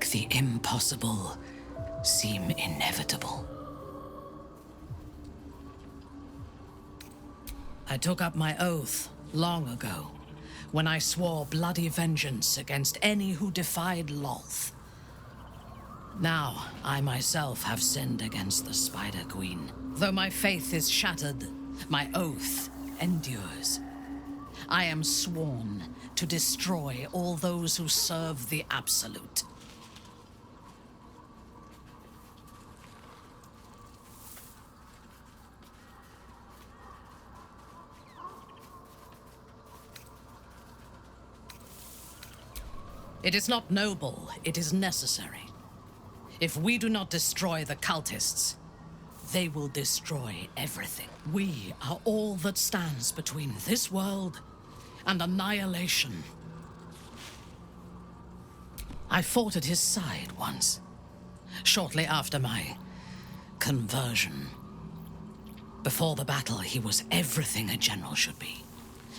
The impossible seem inevitable. I took up my oath long ago, when I swore bloody vengeance against any who defied Lolth. Now, I myself have sinned against the Spider Queen. Though my faith is shattered, my oath endures. I am sworn to destroy all those who serve the Absolute. It is not noble, it is necessary. If we do not destroy the cultists, they will destroy everything. We are all that stands between this world and annihilation. I fought at his side once, shortly after my conversion. Before the battle, he was everything a general should be.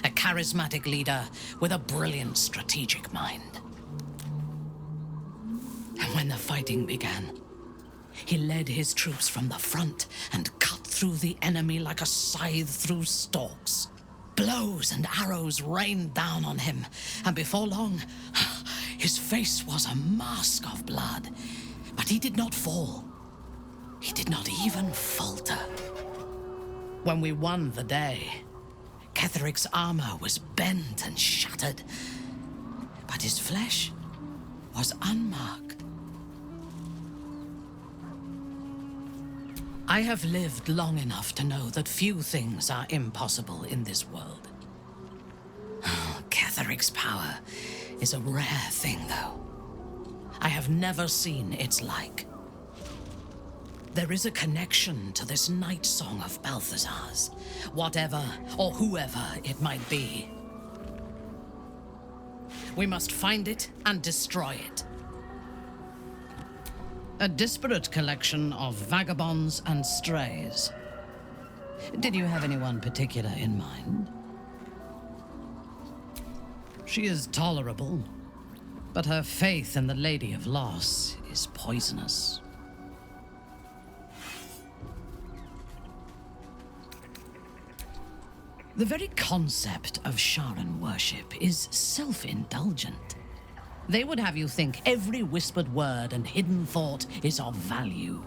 A charismatic leader with a brilliant strategic mind. And when the fighting began, he led his troops from the front and cut through the enemy like a scythe through stalks. Blows and arrows rained down on him, and before long, his face was a mask of blood. But he did not fall. He did not even falter. When we won the day, Ketheric's armor was bent and shattered, but his flesh was unmarked. I have lived long enough to know that few things are impossible in this world. Ketheric's power is a rare thing, though. I have never seen its like. There is a connection to this night song of Balthazar's, whatever or whoever it might be. We must find it and destroy it. A disparate collection of vagabonds and strays. Did you have anyone particular in mind? She is tolerable, but her faith in the Lady of Loss is poisonous. The very concept of Sharan worship is self-indulgent. They would have you think every whispered word and hidden thought is of value.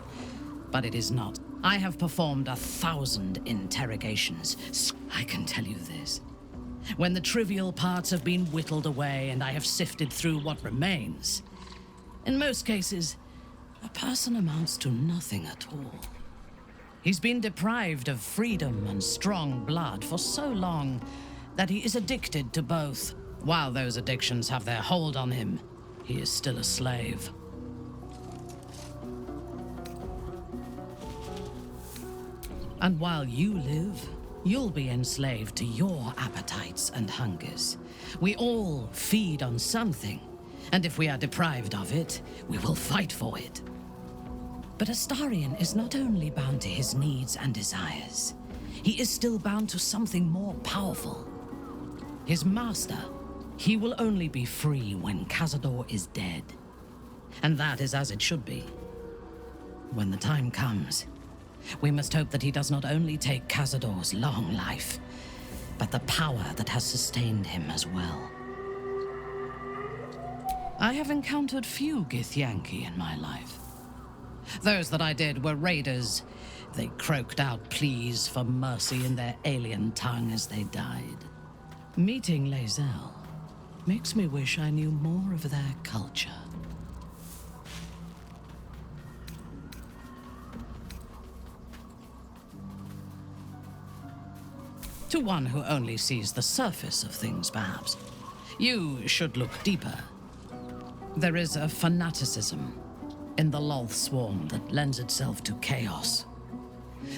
But it is not. I have performed 1,000 interrogations. I can tell you this. When the trivial parts have been whittled away and I have sifted through what remains, in most cases, a person amounts to nothing at all. He's been deprived of freedom and strong blood for so long that he is addicted to both. While those addictions have their hold on him, he is still a slave. And while you live, you'll be enslaved to your appetites and hungers. We all feed on something, and if we are deprived of it, we will fight for it. But Astarion is not only bound to his needs and desires, he is still bound to something more powerful. His master. He will only be free when Cazador is dead. And that is as it should be. When the time comes, we must hope that he does not only take Cazador's long life, but the power that has sustained him as well. I have encountered few Githyanki in my life. Those that I did were raiders. They croaked out pleas for mercy in their alien tongue as they died. Meeting Lae'zel makes me wish I knew more of their culture. To one who only sees the surface of things, perhaps, you should look deeper. There is a fanaticism in the Lolth swarm that lends itself to chaos.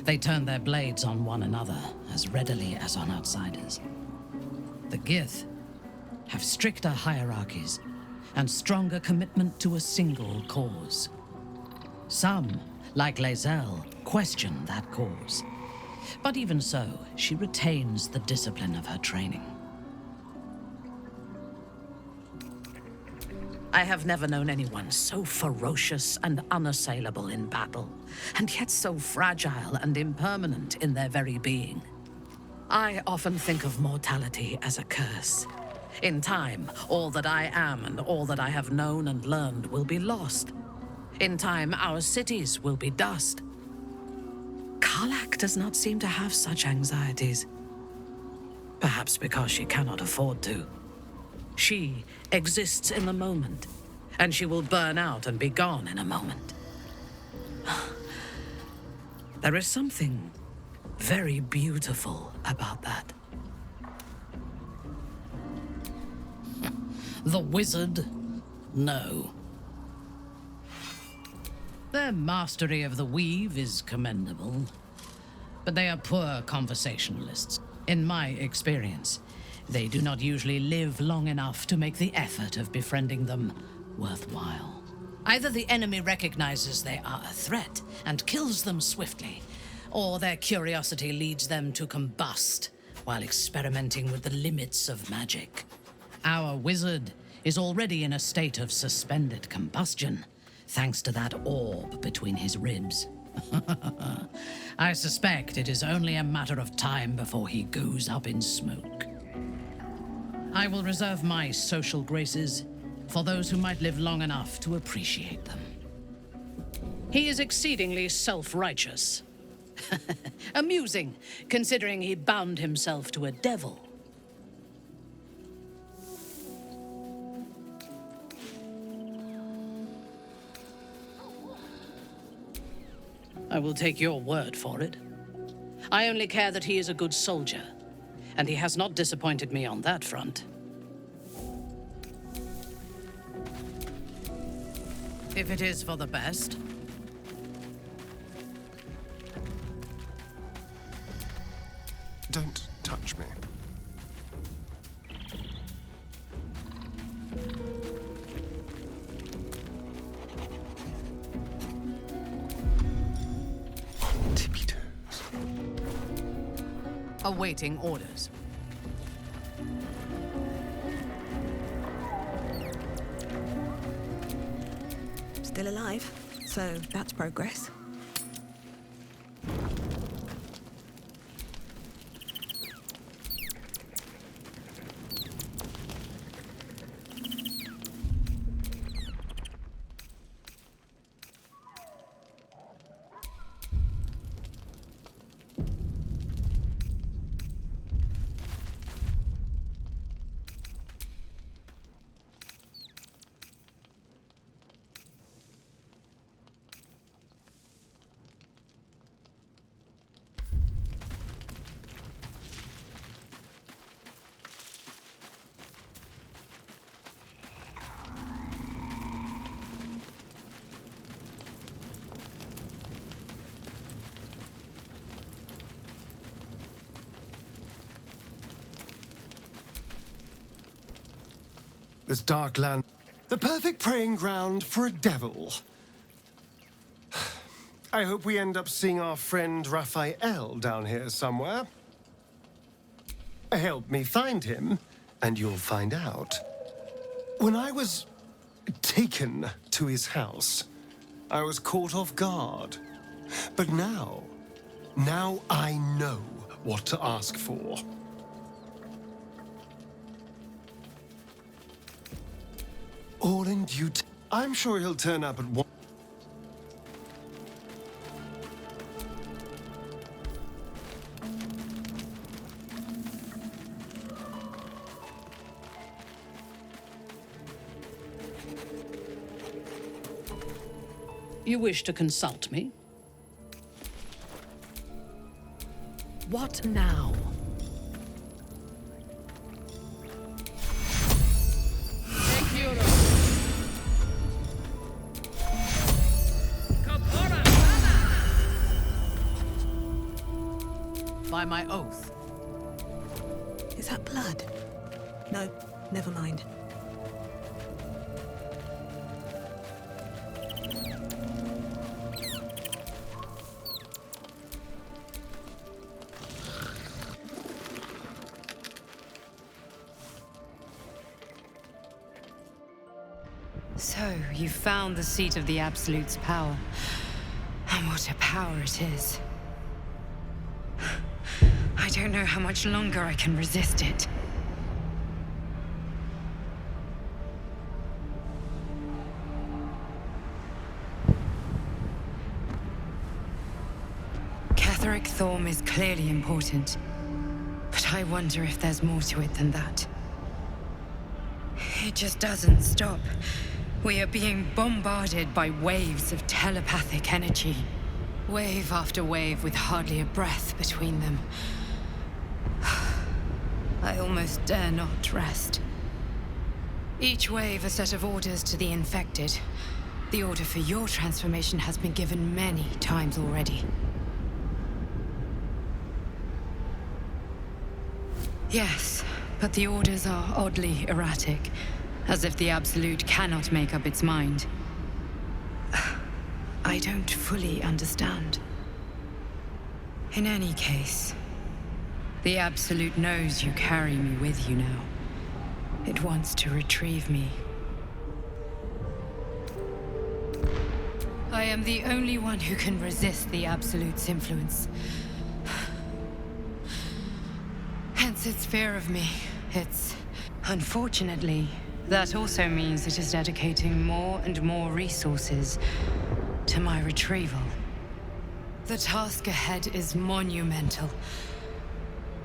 They turn their blades on one another as readily as on outsiders. The Gith have stricter hierarchies and stronger commitment to a single cause. Some, like Lae'zel, question that cause. But even so, she retains the discipline of her training. I have never known anyone so ferocious and unassailable in battle, and yet so fragile and impermanent in their very being. I often think of mortality as a curse. In time, all that I am and all that I have known and learned will be lost. In time, our cities will be dust. Karlak does not seem to have such anxieties. Perhaps because she cannot afford to. She exists in the moment, and she will burn out and be gone in a moment. There is something very beautiful about that. The wizard? No. Their mastery of the weave is commendable, but they are poor conversationalists. In my experience, they do not usually live long enough to make the effort of befriending them worthwhile. Either the enemy recognizes they are a threat and kills them swiftly, or their curiosity leads them to combust while experimenting with the limits of magic. Our wizard is already in a state of suspended combustion, thanks to that orb between his ribs. I suspect it is only a matter of time before he goes up in smoke. I will reserve my social graces for those who might live long enough to appreciate them. He is exceedingly self-righteous. Amusing, considering he bound himself to a devil. I will take your word for it. I only care that he is a good soldier, and he has not disappointed me on that front. If it is for the best. Don't touch me. Tippy toes. Awaiting orders. Still alive, so that's progress. This dark land, the perfect preying ground for a devil. I hope we end up seeing our friend Raphael down here somewhere. Help me find him, and you'll find out. When I was taken to his house, I was caught off guard. But now I know what to ask for. All in due time. I'm sure he'll turn up at one. You wish to consult me? What now? By my oath. Is that blood? No, never mind. So, you found the seat of the Absolute's power. And what a power it is. I don't know how much longer I can resist it. Catherick Thorm is clearly important, but I wonder if there's more to it than that. It just doesn't stop. We are being bombarded by waves of telepathic energy. Wave after wave with hardly a breath between them. I almost dare not rest. Each wave a set of orders to the infected. The order for your transformation has been given many times already. Yes, but the orders are oddly erratic, as if the Absolute cannot make up its mind. I don't fully understand. In any case, the Absolute knows you carry me with you now. It wants to retrieve me. I am the only one who can resist the Absolute's influence. Hence its fear of me. Unfortunately, that also means it is dedicating more and more resources to my retrieval. The task ahead is monumental.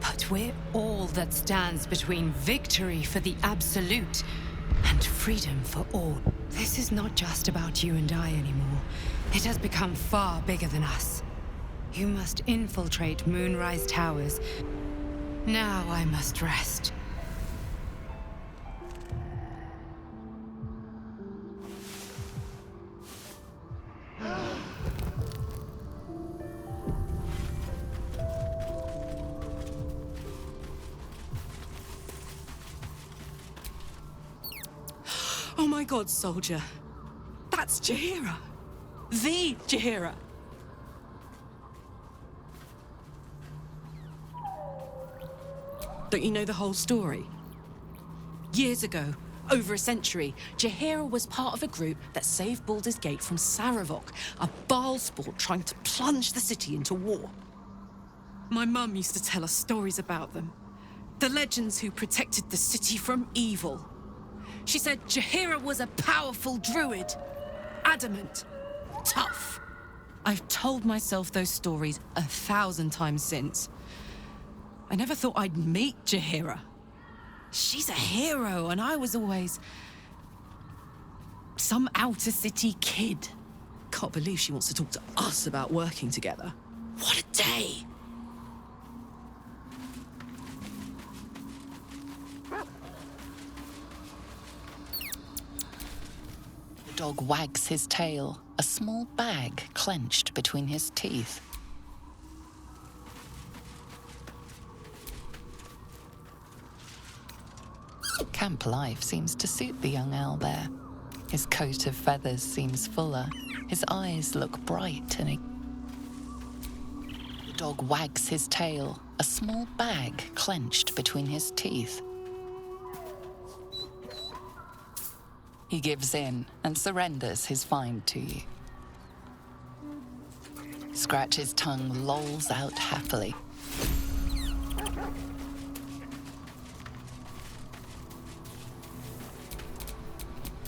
But we're all that stands between victory for the Absolute and freedom for all. This is not just about you and I anymore. It has become far bigger than us. You must infiltrate Moonrise Towers. Now I must rest. Oh my god, soldier. That's Jaheira. The Jaheira. Don't you know the whole story? Years ago, over a century, Jaheira was part of a group that saved Baldur's Gate from Saravok, a Baalsport trying to plunge the city into war. My mum used to tell us stories about them. The legends who protected the city from evil. She said Jaheira was a powerful druid. Adamant. Tough. I've told myself those stories 1,000 times since. I never thought I'd meet Jaheira. She's a hero, and I was always some outer city kid. Can't believe she wants to talk to us about working together. What a day! The dog wags his tail, a small bag clenched between his teeth. Camp life seems to suit the young owlbear. His coat of feathers seems fuller. His eyes look bright and... The dog wags his tail, a small bag clenched between his teeth. He gives in and surrenders his find to you. Scratch's tongue lolls out happily.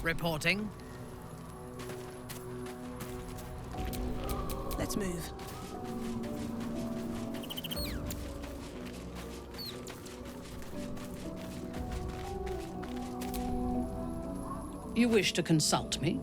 Reporting. Let's move. You wish to consult me?